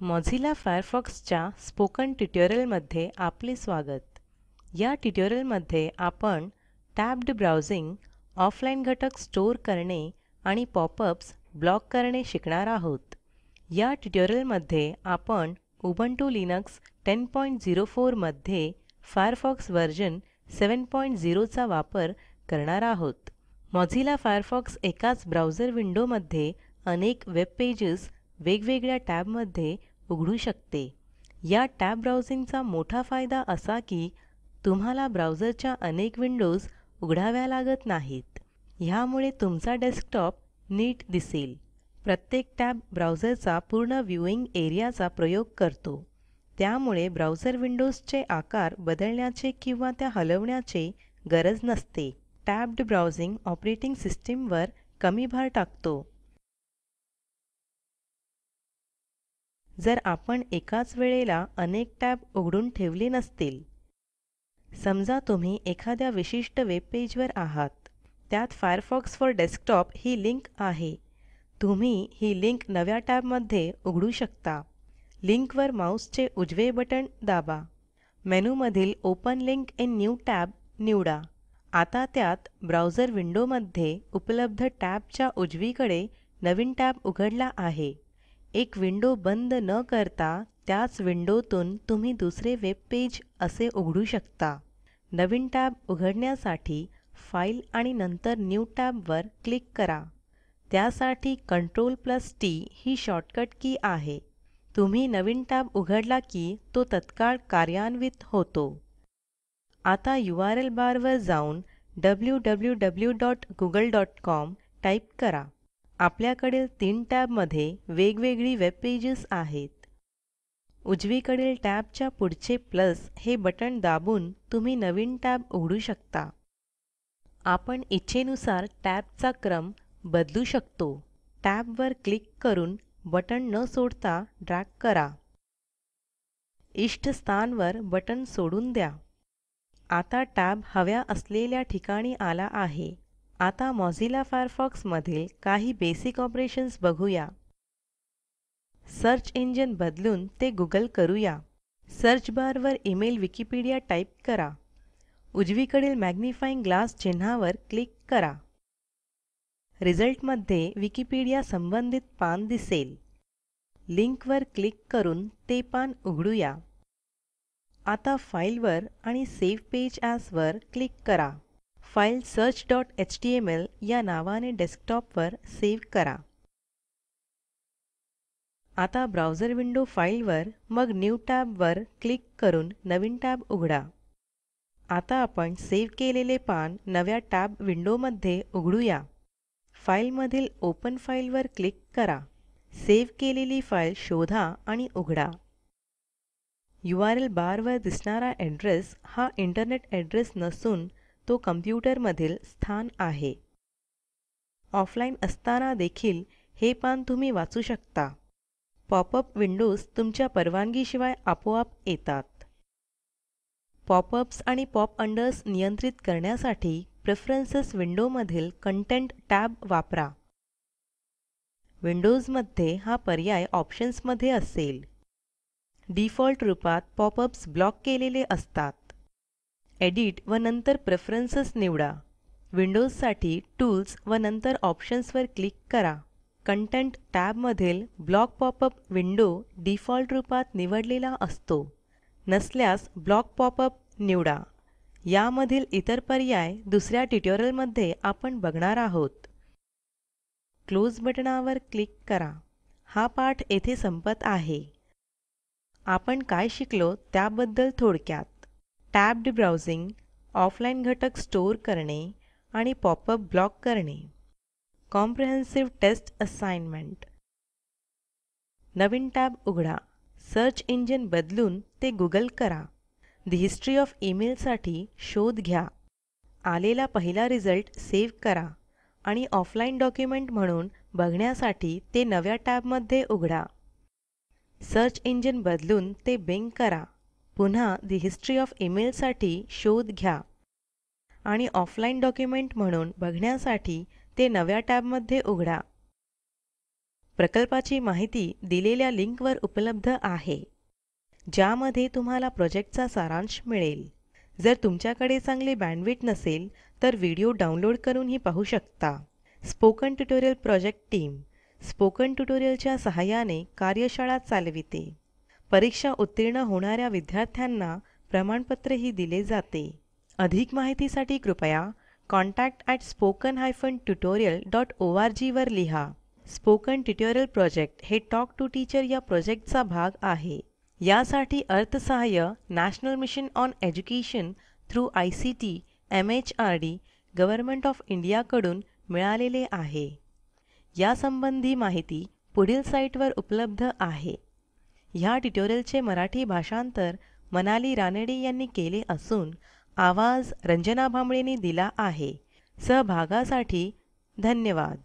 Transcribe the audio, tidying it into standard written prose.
Mozilla फायरफॉक्सच्या spoken ट्युटोरियलमध्ये आपले स्वागत. या ट्युटोरियलमध्ये आपण टॅब्ड ब्राउजिंग, ऑफलाईन घटक स्टोअर करणे आणि पॉपअप्स ब्लॉक करणे शिकणार आहोत. या ट्युटोरियलमध्ये आपण उबुंटू लिनक्स 1004 मध्ये फायरफॉक्स व्हर्जन 70 चा वापर करणार आहोत. मोझिल्ला फायरफॉक्स एकाच ब्राउझर विंडोमध्ये अनेक वेब पेजेस वेगवेगळ्या टॅबमध्ये उघडू शकते. या टॅब ब्राउजिंगचा मोठा फायदा असा की तुम्हाला ब्राउझरच्या अनेक विंडोज उघडाव्या लागत नाहीत. ह्यामुळे तुमचा डेस्कटॉप नीट दिसेल. प्रत्येक टॅब ब्राउझरचा पूर्ण व्ह्यूइंग एरियाचा प्रयोग करतो. त्यामुळे ब्राउझर विंडोजचे आकार बदलण्याचे किंवा त्या हलवण्याचे गरज नसते. टॅब्ड ब्राउजिंग ऑपरेटिंग सिस्टीमवर कमी भार टाकतो. जर आपण एकाच वेळेला अनेक टॅब उघडून ठेवले नसतील, समजा तुम्ही एखाद्या विशिष्ट वेब पेजवर आहात, त्यात Firefox for desktop he link आहे. तुम्ही ही लिंक नव्या टॅबमध्ये उघडू शकता. लिंकवर माऊसचे उजवे बटण दाबा. मेनूमधील open link in new tab निवडा. आता त्यात ब्राउझर विंडोमध्ये उपलब्ध टॅबच्या उजवीकडे नवीन टॅब उघडला आहे. एक विंडो बंद न करता त्याच विंडोतून तुम्ही दुसरे वेब पेज असे उघडू शकता. नवीन टॅब उघडण्यासाठी फाईल आणि नंतर न्यू टॅबवर क्लिक करा. त्यासाठी Ctrl+T ही शॉर्टकट की आहे. तुम्ही नवीन टॅब उघडला की तो तत्काळ कार्यान्वित होतो. आता URL बारवर जाऊन www.google.com टाईप करा. आपल्याकडील 3 टॅबमध्ये वेगवेगळी वेब पेजेस आहेत. उजवीकडील टॅबच्या पुढचे प्लस हे बटण दाबून तुम्ही नवीन टॅब उघडू शकता. आपण इच्छेनुसार टॅबचा क्रम बदलू शकतो. टॅबवर क्लिक करून बटण न सोडता ड्रॅग करा. इष्ट स्थानवर बटण सोडून द्या. आता टॅब हव्या असलेल्या ठिकाणी आला आहे. आता मोझिल्ला फायरफॉक्स मधील काही बेसिक ऑपरेशन्स बघूया. सर्च इंजिन बदलून ते गुगल करूया. सर्च बारवर ईमेल विकिपीडिया टाईप करा. उजवीकडील मॅग्निफाइंग ग्लास चिन्हावर क्लिक करा. रिझल्टमध्ये विकिपीडिया संबंधित पान दिसेल. लिंकवर क्लिक करून ते पान उघडूया. आता फाईलवर आणि सेव्ह पेज ॲज वर क्लिक करा. फाईल search.html या नावाने डेस्कटॉपवर सेव्ह करा. आता ब्राउझर विंडो फाईलवर मग न्यू टॅबवर क्लिक करून नवीन टॅब उघडा. आता आपण सेव्ह केलेले पान नव्या टॅब विंडोमध्ये उघडूया. फाईलमधील ओपन फाईलवर क्लिक करा. सेव्ह केलेली फाईल शोधा आणि उघडा. URL बारवर दिसणारा एड्रेस हा इंटरनेट एड्रेस नसून तो कम्प्युटरमधील स्थान आहे. ऑफलाईन असताना देखील हे पान तुम्ही वाचू शकता. पॉपअप विंडोज तुमच्या परवानगीशिवाय आपोआप येतात. पॉपअप्स आणि पॉप अंडर्स नियंत्रित करण्यासाठी प्रेफरन्सेस विंडोमधील कंटेंट टॅब वापरा. विंडोजमध्ये हा पर्याय ऑप्शन्समध्ये असेल. डिफॉल्ट रूपात पॉपअप्स ब्लॉक केलेले असतात. एडिट व नंतर प्रेफरन्सेस निवडा. विंडोजसाठी टूल्स व नंतर ऑप्शन्सवर क्लिक करा. कंटेंट टॅबमधील ब्लॉक पॉपअप विंडो डिफॉल्ट रूपात निवडलेला असतो. नसल्यास ब्लॉक पॉपअप निवडा. यामधील इतर पर्याय दुसऱ्या ट्युटोरियलमध्ये आपण बघणार आहोत. क्लोज बटणावर क्लिक करा. हा पाठ येथे संपत आहे. आपण काय शिकलो त्याबद्दल थोडक्यात. टॅब्ड ब्राउजिंग, ऑफलाईन घटक स्टोअर करणे आणि पॉपअप ब्लॉक करणे. Comprehensive test assignment. नवीन टॅब उघडा. सर्च इंजिन बदलून ते गुगल करा. द हिस्ट्री ऑफ ईमेलसाठी शोध घ्या. आलेला पहिला रिझल्ट सेव्ह करा आणि ऑफलाईन डॉक्युमेंट म्हणून बघण्यासाठी ते नव्या टॅबमध्ये उघडा. सर्च इंजिन बदलून ते बिंग करा. पुन्हा द हिस्ट्री ऑफ ईमेलसाठी शोध घ्या आणि ऑफलाईन डॉक्युमेंट म्हणून बघण्यासाठी ते नव्या टॅबमध्ये उघडा. प्रकल्पाची माहिती दिलेल्या लिंकवर उपलब्ध आहे, ज्यामध्ये तुम्हाला प्रॉजेक्टचा सारांश मिळेल. जर तुमच्याकडे चांगली बँडविड्थ नसेल तर व्हिडिओ डाउनलोड करूनही पाहू शकता. Spoken tutorial project team spoken ट्युटोरियलच्या सहाय्याने कार्यशाळा चालविते. परीक्षा उत्तीर्ण होणाऱ्या विद्यार्थ्यांना प्रमाणपत्रही दिले जाते. अधिक माहितीसाठी कृपया contact@spoken-tutorial.org वर लिहा. स्पोकन ट्युटोरियल प्रोजेक्ट हे टॉक टू टीचर या प्रोजेक्टचा भाग आहे. यासाठी अर्थसहाय्य national mission on education through ICT MHRD government of India कडून मिळालेले आहे. यासंबंधी माहिती पुढील साईटवर उपलब्ध आहे. ह्या ट्युटोरियलचे मराठी भाषांतर मनाली रानडे यांनी केले असून आवाज रंजना भांबळेंनी दिला आहे. सहभागासाठी धन्यवाद.